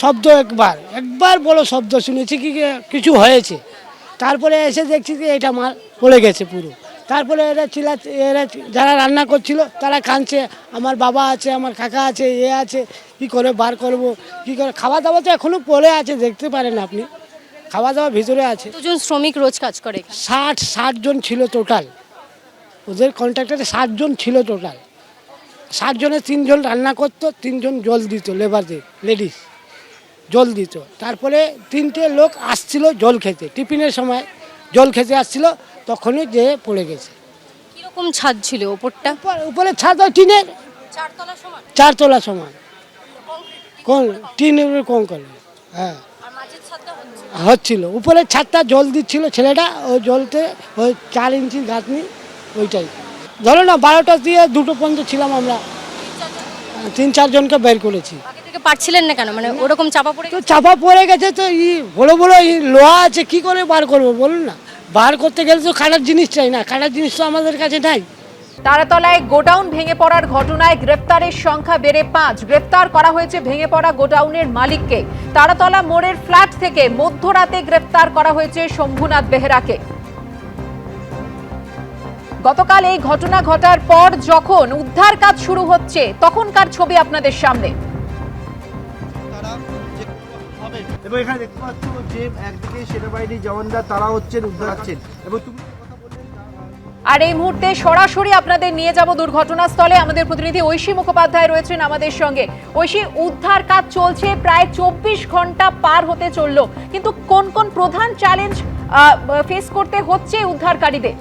শব্দ একবার বড় শব্দ শুনেছি কি কিছু হয়েছে, তারপরে এসে দেখছি যে এটা মাল পড়ে গেছে পুরো। তারপরে এরা যারা রান্না করছিল তারা কাঁদছে, আমার বাবা আছে, আমার কাকা আছে, আছে, কি করে বার করব, কি করে। খাওয়া দাওয়া তো এখনো পড়ে আছে, দেখতে পারেন আপনি, খাওয়া দাওয়া ভিতরে আছে। দুজন শ্রমিক রোজ কাজ করে। 60 জন ছিল টোটাল, ওদের কন্ট্রাক্টরে 60 জন ছিল টোটাল। 60 জনের 3 জন রান্না করতো, 3 জন জল দিত, লেবারদের লেডিস জল দিত। তারপরে 3টে লোক আসছিল জল খেতে, টিফিনের সময় জল খেতে আসছিল, তখনই যে পড়ে গেছে। কিরকম ছাদ ছিল ওপরটা? উপরে ছাদ টিনের, 4 তলা সমান, কোন টিনের কোন করে, হ্যাঁ হচ্ছিল। উপরে ছাদটা জল দিচ্ছিল ছেলেটা, ওই জলতে ওই 4 ইঞ্চি গাঁথনি, ওইটাই। ধরো না 12টা দিয়ে 2টো পর্যন্ত ছিলাম আমরা, 3-4 জনকে বের করেছি। পারছিলেন না কেন, মানে ওরকম চাপা পড়ে গেছে তো, বড় বড় লোহা আছে, কি করে বার করবো বলুন না। বার করতে গেলে তো কাটার জিনিস চাই না, কাটার জিনিস তো আমাদের কাছে নাই। তারাতলায় গোডাউন ভেঙে পড়ার ঘটনায় গ্রেপ্তারের সংখ্যা বেড়ে 5। গ্রেপ্তার করা হয়েছে ভেঙে পড়া গোডাউনের মালিককে। তারাতলা মোড়ের ফ্ল্যাট থেকে মধ্যরাতে গ্রেপ্তার করা হয়েছে শম্ভুনাথ বেহেরাকে। গতকাল এই ঘটনা ঘটার পর যখন উদ্ধার কাজ শুরু হচ্ছে, তখনকার ছবি আপনাদের সামনে। এবং এখানে দেখতে পাচ্ছ যে একদিকে সেনাবাহিনী জওয়ানরা তারা হচ্ছেন উদ্ধার করছেন, এবং তুমি আর এই মুহূর্তে সরাসরি আপনাদের নিয়ে যাব দুর্ঘটনাস্থলে। আমাদের প্রতিনিধি ঐশী মুখোপাধ্যায় রয়েছেন আমাদের সঙ্গে। ঐশী, উদ্ধার কাজ চলছে, প্রায় 24 ঘন্টা পার হতে চললো, কিন্তু কোন কোন প্রধান চ্যালেঞ্জ ফেস করতে হচ্ছে উদ্ধারকারীদের?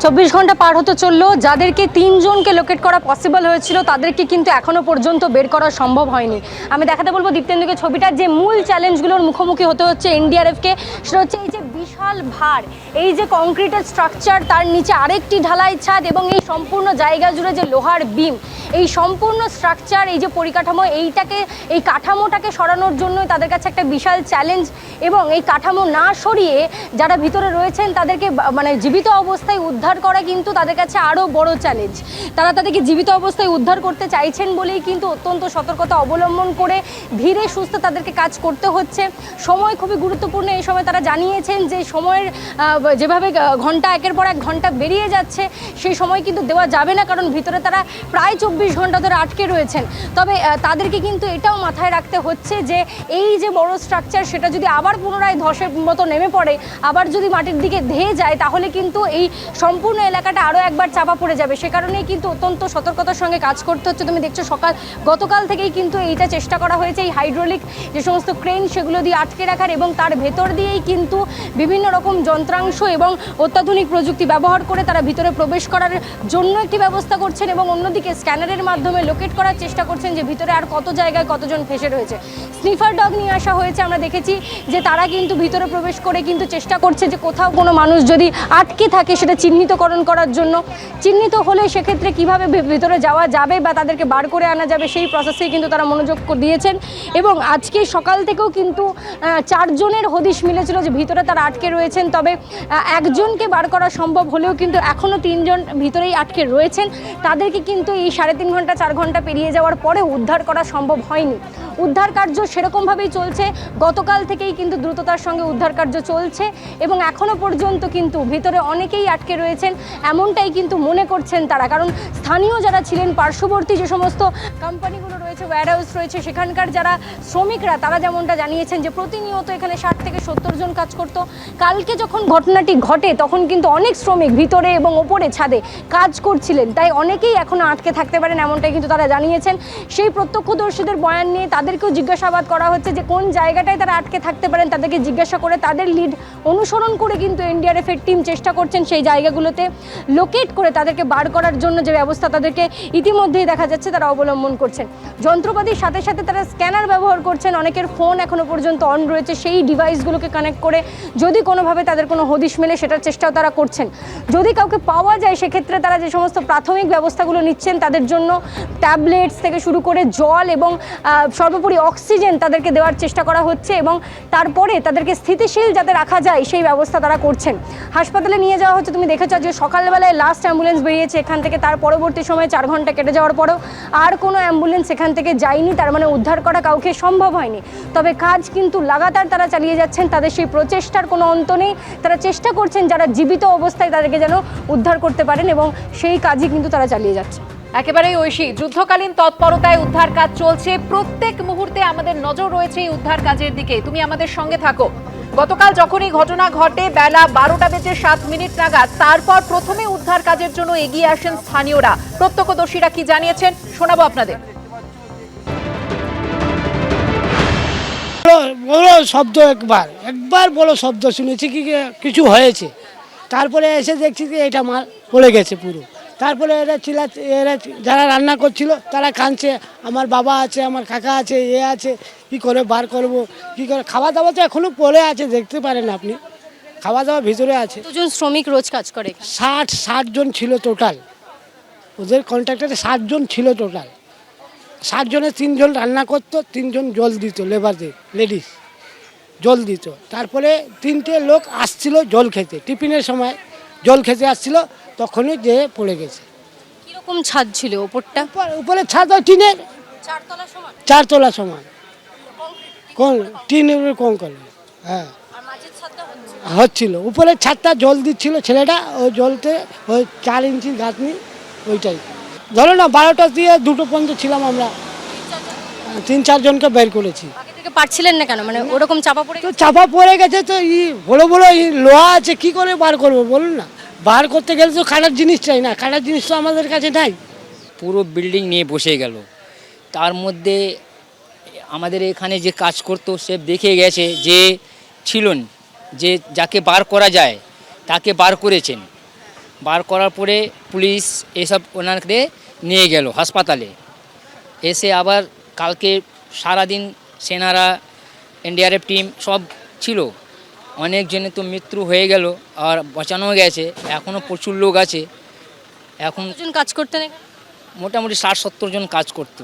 24 ঘন্টা পার হতে চললো। যাদেরকে 3 জনকে লোকেট করা পসিবল হয়েছিল তাদেরকে কিন্তু এখনো পর্যন্ত বের করা সম্ভব হয়নি। আমি দেখাতে বলবো দীপ্তেন্দুকে ছবিটা, যে মূল চ্যালেঞ্জগুলোর মুখোমুখি হতে হচ্ছে এনডিআরএফকে, সেটা হচ্ছে এই যে বিশাল ভার, এই যে কংক্রিটের স্ট্রাকচার, তার নিচে আরেকটি ঢালাই ছাদ, এবং এই সম্পূর্ণ জায়গা জুড়ে যে লোহার বিম, এই সম্পূর্ণ স্ট্রাকচার, এই যে পরিকাঠামো, এই কাঠামোটাকে সরানোর জন্যই তাদের কাছে একটা বিশাল চ্যালেঞ্জ। এবং এই কাঠামো না সরিয়ে যারা ভিতরে রয়েছেন তাদেরকে মানে জীবিত অবস্থায় উদ্ধার করা কিন্তু তাদের কাছে আরও বড় চ্যালেঞ্জ। তারা তাদেরকে জীবিত অবস্থায় উদ্ধার করতে চাইছেন বলেই কিন্তু অত্যন্ত সতর্কতা অবলম্বন করে ধীরে সুস্থে তাদেরকে কাজ করতে হচ্ছে। সময় খুবই গুরুত্বপূর্ণ। এই সময় তারা জানিয়েছেন যে সময়ের যেভাবে ঘন্টা একের পর এক ঘন্টা বেরিয়ে যাচ্ছে, সেই সময় কিন্তু দেওয়া যাবে না, কারণ ভিতরে তারা প্রায় 24 ঘন্টা ধরে আটকে রয়েছেন। তবে তাদেরকে কিন্তু এটাও মাথায় রাখতে হচ্ছে যে এই যে বড় স্ট্রাকচার, সেটা যদি আবার পুনরায় ধসের মতো নেমে পড়ে, আবার যদি মাটির দিকে ধেয়ে যায়, তাহলে কিন্তু এই সম্পূর্ণ এলাকাটা আরও একবার চাপা পড়ে যাবে। সে কারণেই কিন্তু অত্যন্ত সতর্কতার সঙ্গে কাজ করতে হচ্ছে। তুমি দেখছো গতকাল থেকেই কিন্তু এইটা চেষ্টা করা হয়েছে, এই হাইড্রোলিক যে সমস্ত ক্রেন সেগুলো দিয়ে আটকে রাখার, এবং তার ভেতর দিয়েই কিন্তু বিভিন্ন রকম যন্ত্রাংশ এবং অত্যাধুনিক প্রযুক্তি ব্যবহার করে তারা ভিতরে প্রবেশ করার জন্য একটি ব্যবস্থা করছেন, এবং অন্যদিকে স্ক্যানারের মাধ্যমে লোকেট করার চেষ্টা করছেন যে ভিতরে আর কত জায়গায় কতজন ফেসে রয়েছে। স্নিফার ডগ নিয়ে আসা হয়েছে। আমরা দেখেছি যে তারা কিন্তু ভিতরে প্রবেশ করে কিন্তু চেষ্টা করছে যে কোথাও কোনো মানুষ যদি আটকে থাকে সেটা চিহ্নিতকরণ করার জন্য। চিহ্নিত হলে সেক্ষেত্রে কিভাবে ভিতরে যাওয়া যাবে বা তাদেরকে বার করে আনা যাবে, সেই প্রসেসেই কিন্তু তারা মনোযোগ দিয়েছেন। এবং আজকে সকাল থেকেও কিন্তু 4 জনের হদিশ মিলেছিল যে ভিতরে তারা আটকে রয়েছেন। তবে একজনকে বার করা সম্ভব হলেও কিন্তু এখনও 3 জন ভিতরেই আটকে রয়েছেন। তাদেরকে কিন্তু এই 3.5 ঘন্টা 4 ঘন্টা পেরিয়ে যাওয়ার পরে উদ্ধার করা সম্ভব হয়নি। উদ্ধার কার্য সেরকমভাবেই চলছে। গতকাল থেকেই কিন্তু দ্রুততার সঙ্গে উদ্ধার কার্য চলছে, এবং এখনও পর্যন্ত কিন্তু ভিতরে অনেকেই আটকে রয়েছেন এমনটাই কিন্তু মনে করছেন তারা। কারণ স্থানীয় যারা ছিলেন, পার্শ্ববর্তী যে সমস্ত কোম্পানিগুলো রয়েছে, ওয়্যারহাউস রয়েছে, সেখানকার যারা শ্রমিকরা, তারা যেমনটা জানিয়েছেন যে প্রতিনিয়ত এখানে 60 থেকে 70 জন কাজ করত। কালকে যখন ঘটনাটি ঘটে তখন কিন্তু অনেক শ্রমিক ভিতরে এবং ওপরে ছাদে কাজ করছিলেন, তাই অনেকেই এখনও আটকে থাকতে পারেন এমনটাই কিন্তু তারা জানিয়েছেন। সেই প্রত্যক্ষদর্শীদের বয়ান নিয়ে তাদেরকেও জিজ্ঞাসাবাদ করা হচ্ছে যে কোন জায়গাটায় তারা আটকে থাকতে পারেন, তাদেরকে জিজ্ঞাসা করে তাদের লিড অনুসরণ করে কিন্তু এনডিআরএফের টিম চেষ্টা করছেন সেই জায়গাগুলোতে লোকেট করে তাদেরকে বার করার জন্য যে ব্যবস্থা তাদেরকে ইতিমধ্যেই দেখা যাচ্ছে তারা অবলম্বন করছেন। যন্ত্রপাতির সাথে সাথে তারা স্ক্যানার ব্যবহার করছেন। অনেকের ফোন এখনো পর্যন্ত অন রয়েছে, সেই ডিভাইসগুলোকে কানেক্ট করে যদি কোনোভাবে তাদের কোনো হদিশ মেলে সেটার চেষ্টাও তারা করছেন। যদি কাউকে পাওয়া যায় সেক্ষেত্রে তারা যে সমস্ত প্রাথমিক ব্যবস্থাগুলো নিচ্ছেন, তাদের জন্য ট্যাবলেটস থেকে শুরু করে জল এবং সর্বোপরি সর্বোপরি অক্সিজেন তাদেরকে দেওয়ার চেষ্টা করা হচ্ছে এবং তারপরে তাদেরকে স্থিতিশীল যাতে রাখা যায় সেই ব্যবস্থা তারা করছেন। হাসপাতালে নিয়ে যাওয়া হচ্ছে, তুমি দেখেছো যে সকালবেলায় লাস্ট অ্যাম্বুলেন্স বেরিয়েছে এখান থেকে, তার পরবর্তী সময়ে 4 ঘন্টা কেটে যাওয়ার পরেও আর কোনো অ্যাম্বুলেন্স এখান থেকে যায়নি, তার মানে উদ্ধার করা কাউকে সম্ভব হয়নি। তবে কাজ কিন্তু লাগাতার তারা চালিয়ে যাচ্ছেন, তাদের সেই প্রচেষ্টার কোনো অন্ত নেই। তারা চেষ্টা করছেন যারা জীবিত অবস্থায় তাদেরকে যেন উদ্ধার করতে পারেন এবং সেই কাজই কিন্তু তারা চালিয়ে যাচ্ছে। একেবারেই ঐশী, যুদ্ধকালীন তৎপরতায় উদ্ধার কাজ চলছে, প্রত্যেক মুহূর্তে আমাদের নজর রয়েছে এই উদ্ধার কাজের দিকে। তুমি আমাদের সঙ্গে থাকো। গতকাল যখনই ঘটনা ঘটে বেলা 12:07 নাগাদ, তারপর প্রথমে উদ্ধার কাজের জন্য এগিয়ে আসেন স্থানীয়রা। প্রত্যক্ষদর্শীরা কি জানিয়েছেন শোনাবো আপনাদের। বড় শব্দ একবার বড় শব্দ শুনেছি কি কিছু হয়েছে, তারপরে এসে দেখছি যে এটা মাল পড়ে গেছে পুরো। তারপরে এরা যারা রান্না করছিল তারা কাঁদছে, আমার বাবা আছে, আমার কাকা আছে, আছে, কি করে বার করব, কি করে। খাওয়া দাওয়া তো এখনো পড়ে আছে, দেখতে পারেন আপনি, খাওয়া দাওয়া ভিতরে আছে। দুজন শ্রমিক রোজ কাজ করে, 60 জন ছিল টোটাল, ওদের কন্ট্রাক্টরে 60 জন ছিল টোটাল। 60 জনে 3 জন রান্না করতো, 3 জন জল দিত, লেবারদের লেডিস জল দিত। তারপরে 3টে লোক আসছিল জল খেতে, টিফিনের সময় জল খেতে আসছিল, তখনই যে পড়ে গেছে। কিরকম ছাদ ছিল ওপরটা? উপরে ছাদ ওই টিনের, 4 তলা সমান, কোন টিনের কঙ্কল। হ্যাঁ হচ্ছিল, উপরে ছাদটা জল দিচ্ছিল ছেলেটা, ওই জলতে ওই 4 ইঞ্চি গাঁথনি ওইটাই। ধরো না 12টা দিয়ে 2টো পর্যন্ত ছিলাম আমরা, 3-4 জনকে বের করেছি। আগে থেকে পারছিলেন না কেন, মানে ওরকম চাপা পড়ে? তো চাপা পড়ে গেছে, তো বড় বড় লোহা আছে, কি করে বার করবো বলুন না। বার করতে গেলে তো কাটার জিনিস চাই না, কাটার জিনিস তো আমাদের কাছে নাই। পুরো বিল্ডিং নিয়ে বসে গেল। তার মধ্যে আমাদের এখানে যে কাজ করতো সে দেখে গেছে যে ছিলেন, যে যাকে বার করা যায় তাকে বার করেছেন। বার করার পরে পুলিশ এসব ওনাকে নিয়ে গেল হাসপাতালে। এসে আবার কালকে সারাদিন সেনারা, এনডিআরএফ টিম সব ছিল। অনেকজনের তো মৃত্যু হয়ে গেল আর বাঁচানো গেছে, এখনও প্রচুর লোক আছে। এখন দুজন কাজ করতেন এখানে? মোটামুটি 60-70 জন কাজ করতো।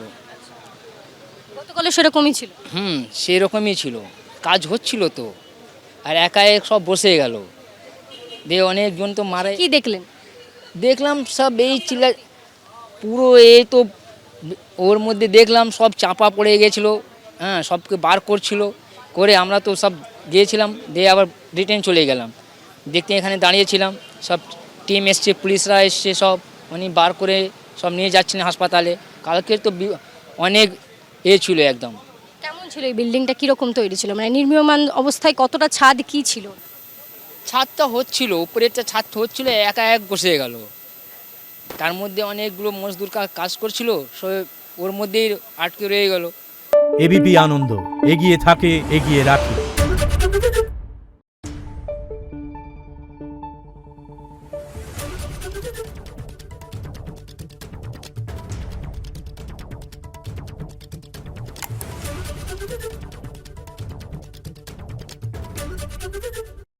গতকালও সেরকমই ছিল? সেরকমই ছিল, কাজ হচ্ছিল তো, আর একা এক সব বসে গেল। দিয়ে অনেকজন তো মারা। কি দেখলেন? দেখলাম সব এই চিল্লা, পুরো এই তো ওর মধ্যে দেখলাম সব চাপা পড়ে গেছিলো। হ্যাঁ, সবকে বার করছিল, করে আমরা তো সব গিয়েছিলাম, দিয়ে আবার রিটার্ন চলে গেলাম। দেখতে এখানে দাঁড়িয়েছিলাম, সব টিম এসছে, পুলিশরা এসছে, সব উনি বার করে সব নিয়ে যাচ্ছেন হাসপাতালে। কালকে তো অনেক ছিল একদম। কেমন ছিল এই বিল্ডিংটা, কিরকম তৈরি ছিল, মানে নির্মীয়মান অবস্থায় কতটা ছাদ কি ছিল? ছাদটা হচ্ছিল, উপরেরটা ছাদ হচ্ছিল, একা এক বসে গেল। তার মধ্যে অনেকগুলো মজদুর কাজ করছিল, সব ওর মধ্যেই আটকে রয়ে গেল। এবিপি আনন্দ, এগিয়ে থাকে, এগিয়ে রাখে।